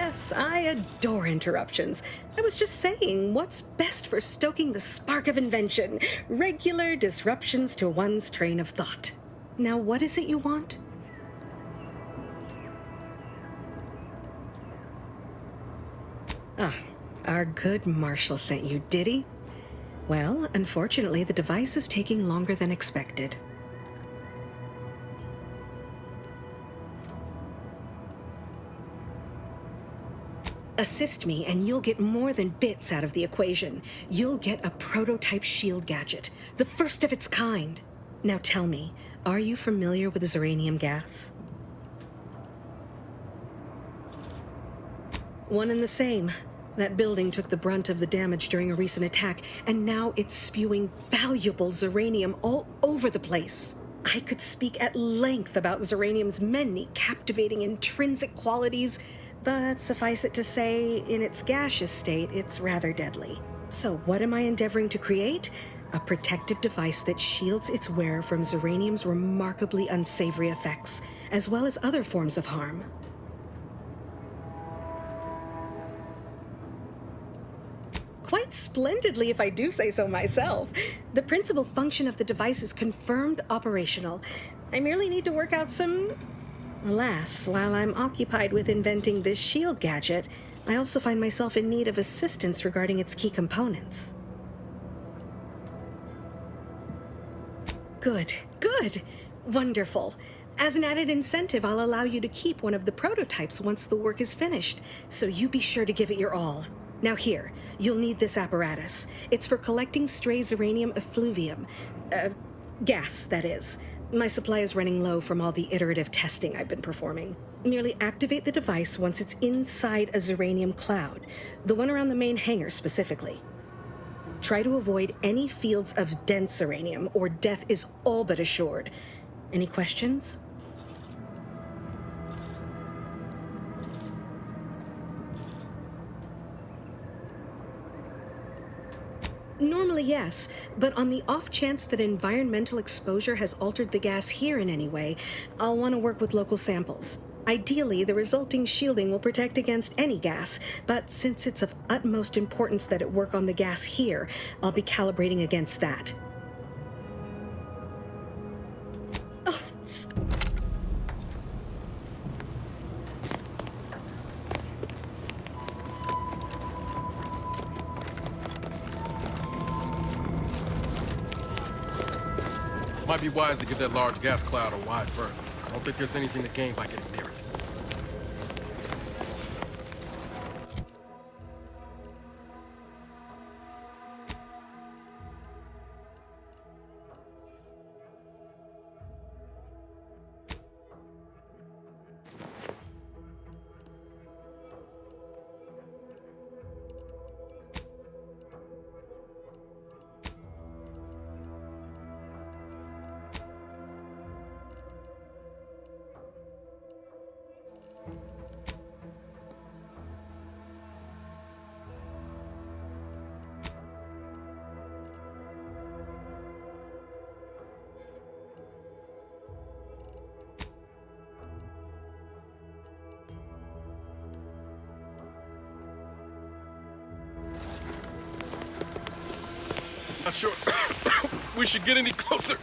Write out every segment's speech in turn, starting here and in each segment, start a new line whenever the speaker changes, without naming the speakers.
Yes, I adore interruptions. I was just saying, what's best for stoking the spark of invention? Regular disruptions to one's train of thought. Now, what is it you want? Ah, our good Marshall sent you, did he? Well, unfortunately, the device is taking longer than expected. Assist me, and you'll get more than bits out of the equation. You'll get a prototype shield gadget, the first of its kind. Now tell me, are you familiar with Zeranium gas? One and the same. That building took the brunt of the damage during a recent attack, and now it's spewing valuable Zeranium all over the place. I could speak at length about Zeranium's many captivating intrinsic qualities, but suffice it to say, in its gaseous state, it's rather deadly. So what am I endeavoring to create? A protective device that shields its wearer from Zeranium's remarkably unsavory effects, as well as other forms of harm. Quite splendidly, if I do say so myself. The principal function of the device is confirmed operational. I merely need to work out some... Alas, while I'm occupied with inventing this shield gadget, I also find myself in need of assistance regarding its key components. Good. Wonderful. As an added incentive, I'll allow you to keep one of the prototypes once the work is finished, so you be sure to give it your all. Now here, you'll need this apparatus. It's for collecting stray Zeranium effluvium. Gas, that is. My supply is running low from all the iterative testing I've been performing. Merely activate the device once it's inside a Zeranium cloud, the one around the main hangar specifically. Try to avoid any fields of dense Zeranium, or death is all but assured. Any questions? Normally, yes, but on the off chance that environmental exposure has altered the gas here in any way, I'll want to work with local samples. Ideally, the resulting shielding will protect against any gas, but since it's of utmost importance that it work on the gas here, I'll be calibrating against that. Oh,
Might be wise to give that large gas cloud a wide berth. I don't think there's anything to gain by getting near it. Not sure we should get any closer.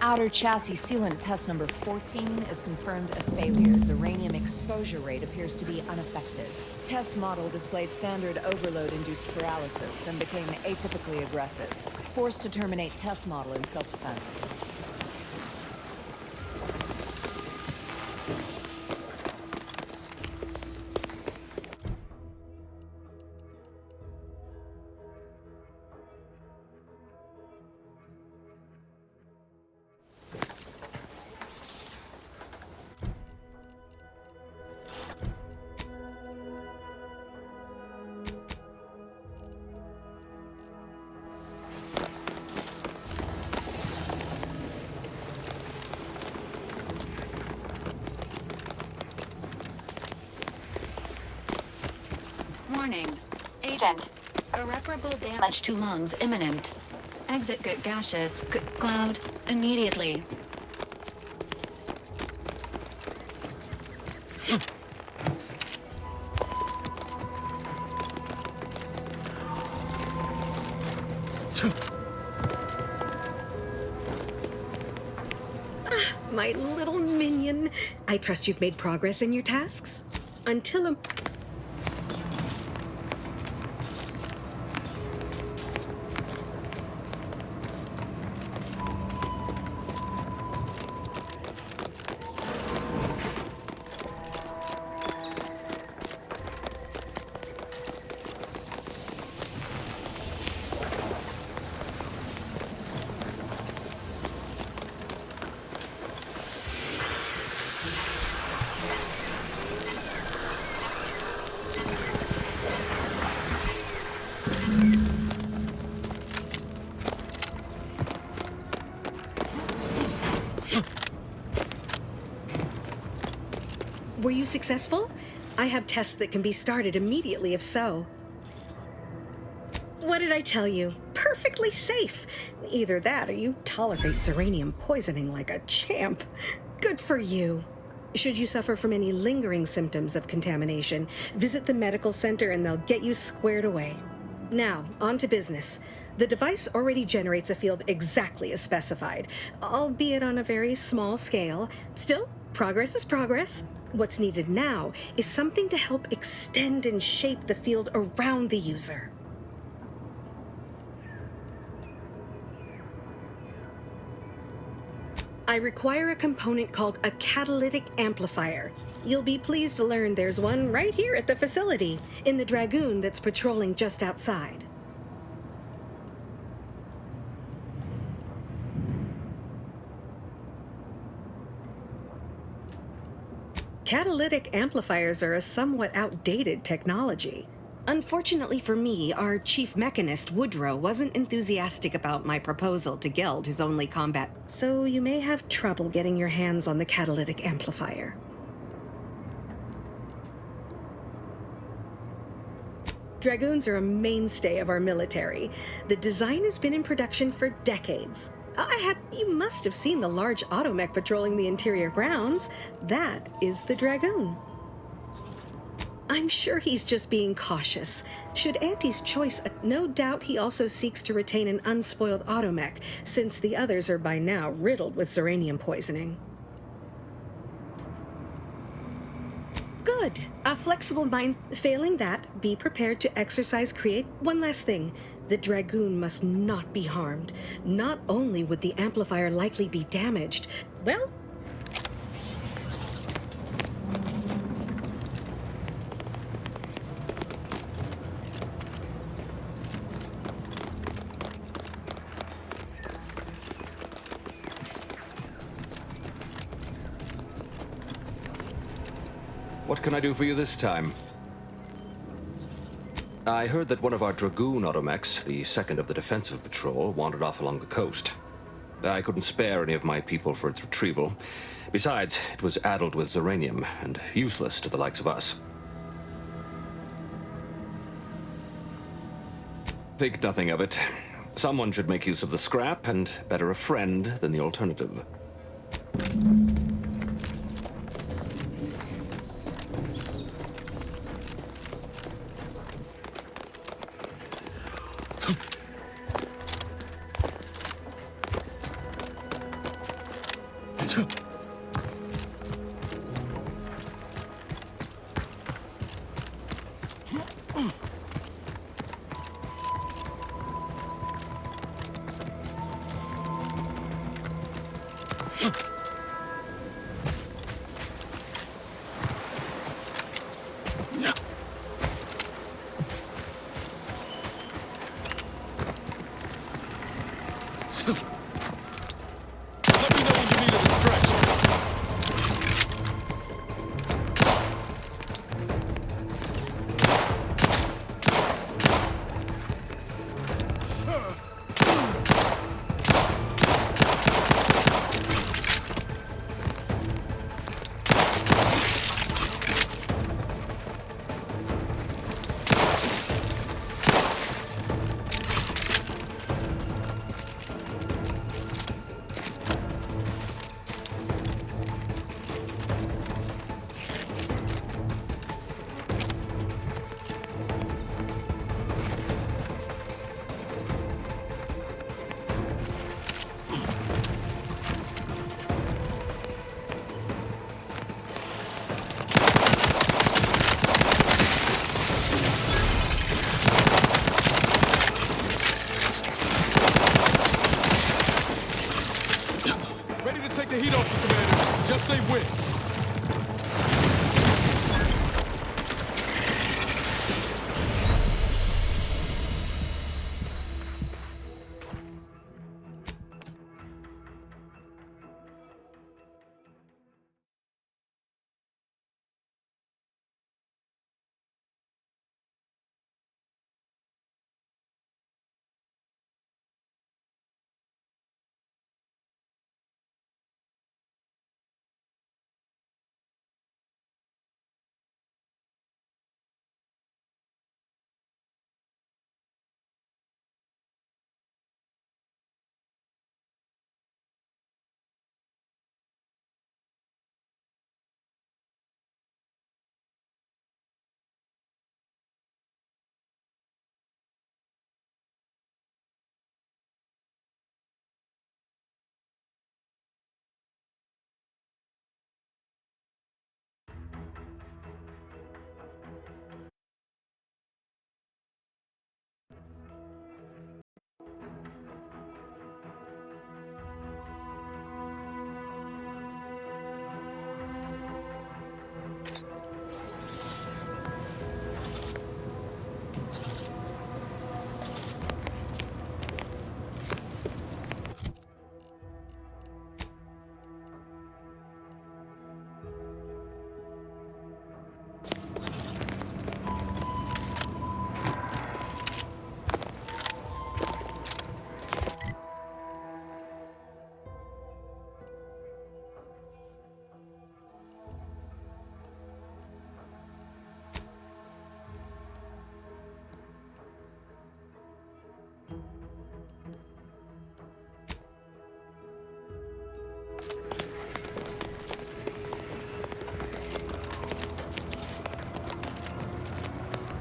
Outer chassis sealant test number 14 is confirmed a failure. Uranium exposure rate appears to be unaffected. Test model displayed standard overload-induced paralysis, then became atypically aggressive. Forced to terminate test model in self-defense.
Warning. Agent. Irreparable damage to lungs imminent. Exit gaseous cloud immediately.
My little minion. I trust you've made progress in your tasks? Until a... Were you successful? I have tests that can be started immediately if so. What did I tell you? Perfectly safe. Either that or you tolerate Zeranium poisoning like a champ. Good for you. Should you suffer from any lingering symptoms of contamination, visit the medical center and they'll get you squared away. Now, on to business. The device already generates a field exactly as specified, albeit on a very small scale. Still, progress is progress. What's needed now is something to help extend and shape the field around the user. I require a component called a catalytic amplifier. You'll be pleased to learn there's one right here at the facility, in the Dragoon that's patrolling just outside. Catalytic amplifiers are a somewhat outdated technology. Unfortunately for me, our chief mechanist, Woodrow, wasn't enthusiastic about my proposal to geld his only combat, so you may have trouble getting your hands on the catalytic amplifier. Dragoons are a mainstay of our military. The design has been in production for decades. You must have seen the large automech patrolling the interior grounds. That is the Dragoon. I'm sure he's just being cautious. Should Auntie's choice, no doubt he also seeks to retain an unspoiled automech, since the others are by now riddled with Zeranium poisoning. Good. A flexible mind. Failing that, be prepared to exercise create. One last thing. The Dragoon must not be harmed. Not only would the amplifier likely be damaged, well...
What can I do for you this time? I heard that one of our Dragoon automechs, the second of the defensive patrol, wandered off along the coast. I couldn't spare any of my people for its retrieval. Besides, it was addled with Zeranium and useless to the likes of us. Think nothing of it. Someone should make use of the scrap, and better a friend than the alternative.
Let me know when you need a distraction. Ready to take the heat off you, Commander. Just say when.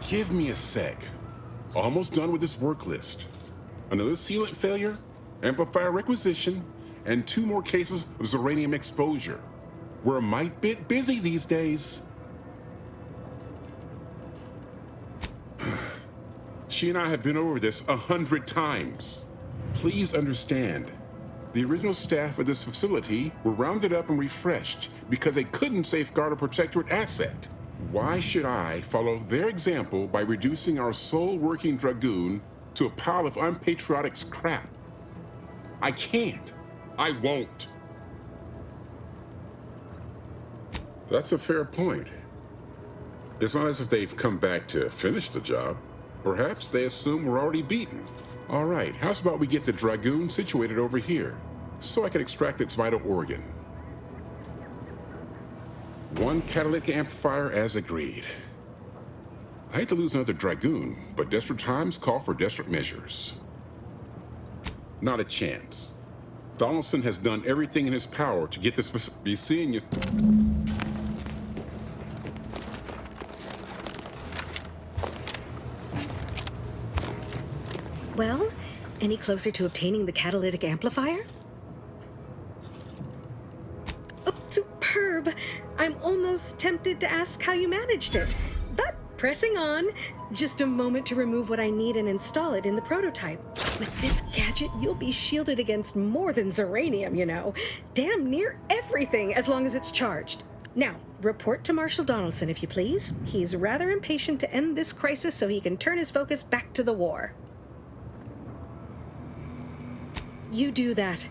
Give me a sec. Almost done with this work list. Another sealant failure, amplifier requisition, and 2 more cases of Zeranium exposure. We're a mite bit busy these days. She and I have been over this 100 times. Please understand, the original staff of this facility were rounded up and refreshed because they couldn't safeguard a protectorate asset. Why should I follow their example by reducing our sole working Dragoon to a pile of unpatriotic scrap? I can't. I won't. That's a fair point. It's not as if they've come back to finish the job. Perhaps they assume we're already beaten. All right, how's about we get the Dragoon situated over here, so I can extract its vital organ? 1 catalytic amplifier as agreed. I hate to lose another Dragoon, but desperate times call for desperate measures. Not a chance. Donaldson has done everything in his power to get this be seeing you.
Well, any closer to obtaining the catalytic amplifier? Oh, superb! I'm almost tempted to ask how you managed it, but Pressing on. Just a moment to remove what I need and install it in the prototype. With this gadget, you'll be shielded against more than Zeranium, you know. Damn near everything, as long as it's charged. Now, report to Marshal Donaldson, if you please. He's rather impatient to end this crisis so he can turn his focus back to the war. You do that.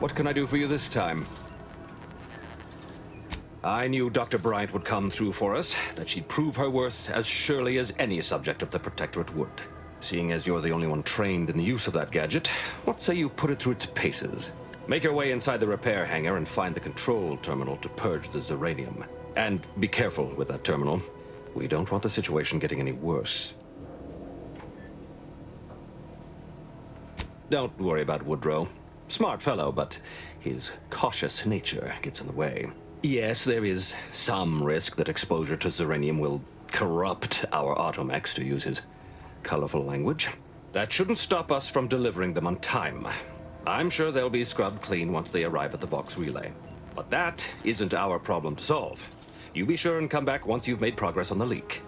What can I do for you this time? I knew Dr. Bryant would come through for us, that she'd prove her worth as surely as any subject of the Protectorate would. Seeing as you're the only one trained in the use of that gadget, what say you put it through its paces? Make your way inside the repair hangar and find the control terminal to purge the Zeranium. And be careful with that terminal. We don't want the situation getting any worse. Don't worry about Woodrow. Smart fellow, but his cautious nature gets in the way. Yes, there is some risk that exposure to Zeranium will corrupt our automechs, to use his colorful language. That shouldn't stop us from delivering them on time. I'm sure they'll be scrubbed clean once they arrive at the Vox relay. But that isn't our problem to solve. You be sure and come back once you've made progress on the leak.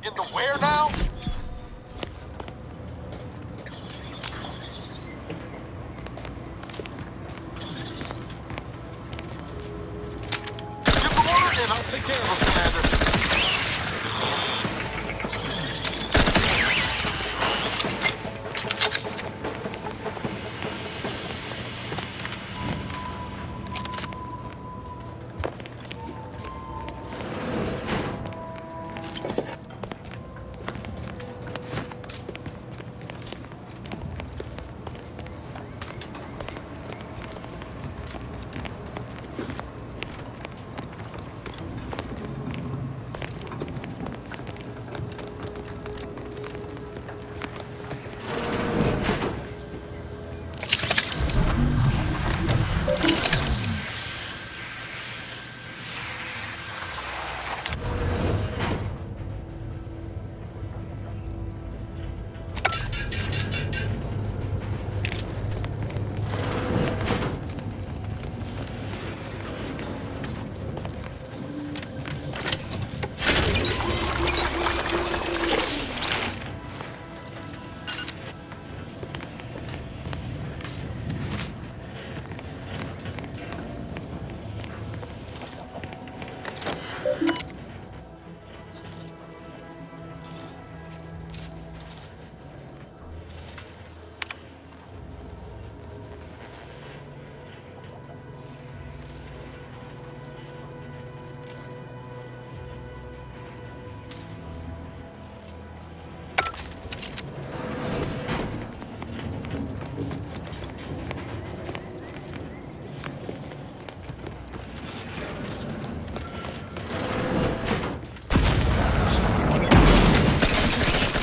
In the where now? Give the order and I'll take care of him, Commander.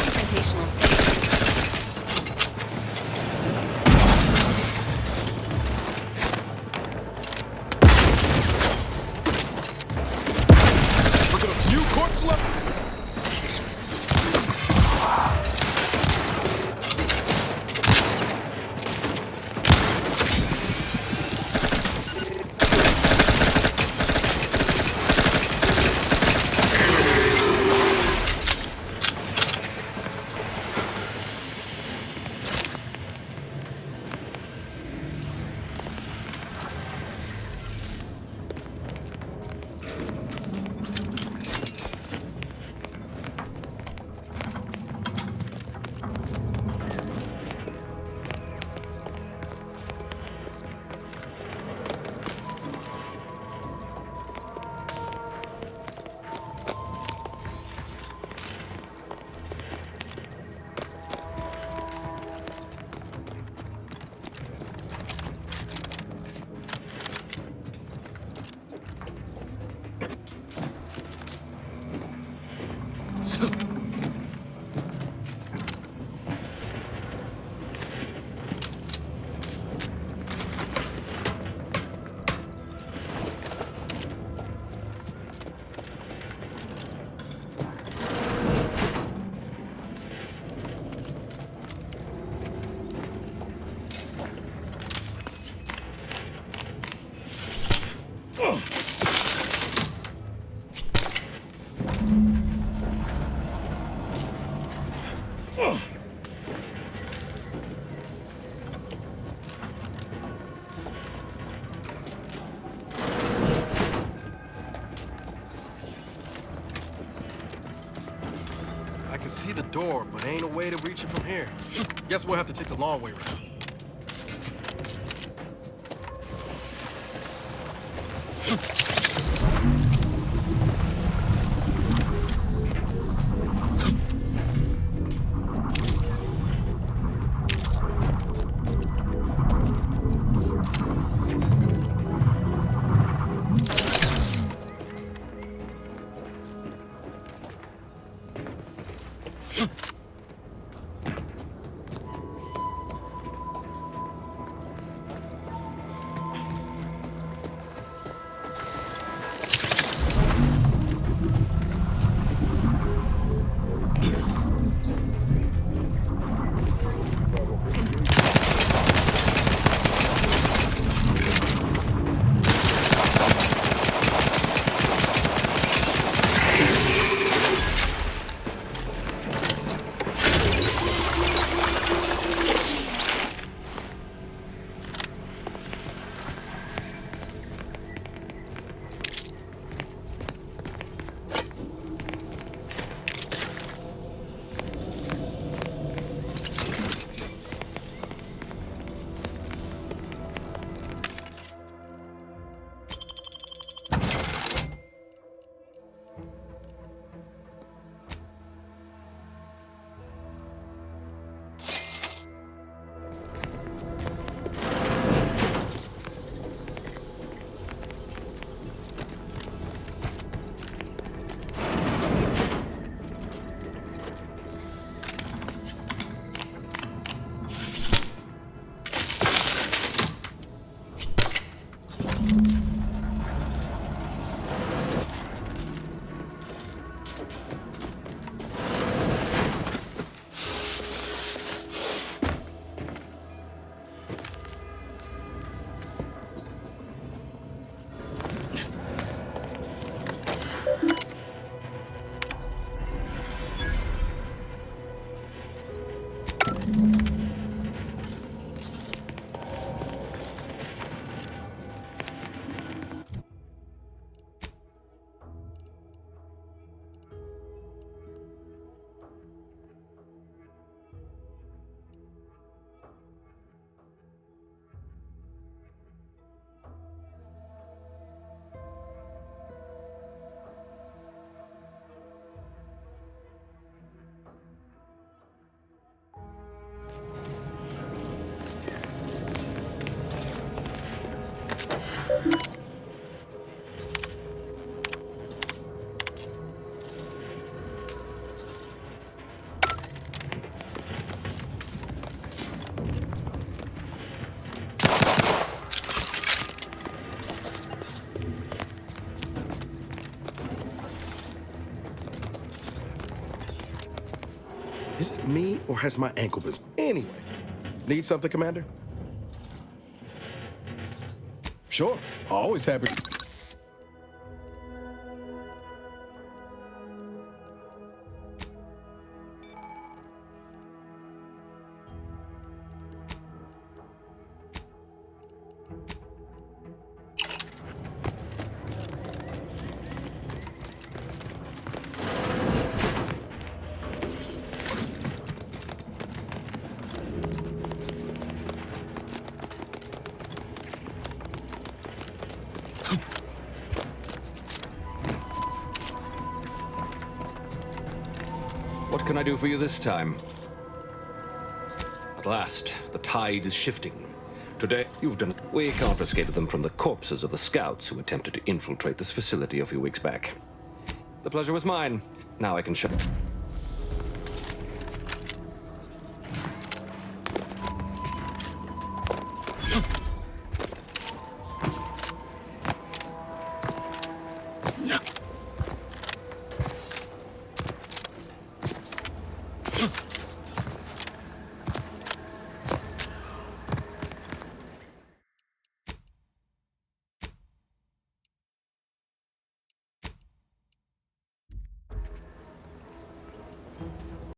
Confrontational state.
Look at a few corpse left. I can see the door, but ain't a way to reach it from here. Guess we'll have to take the long way around.
Is it me, or has my ankle been... Anyway, need something, Commander? Sure, always happy.
What can I do for you this time? At last, the tide is shifting. Today, you've done it. We confiscated them from the corpses of the scouts who attempted to infiltrate this facility a few weeks back. The pleasure was mine. Now I can shut...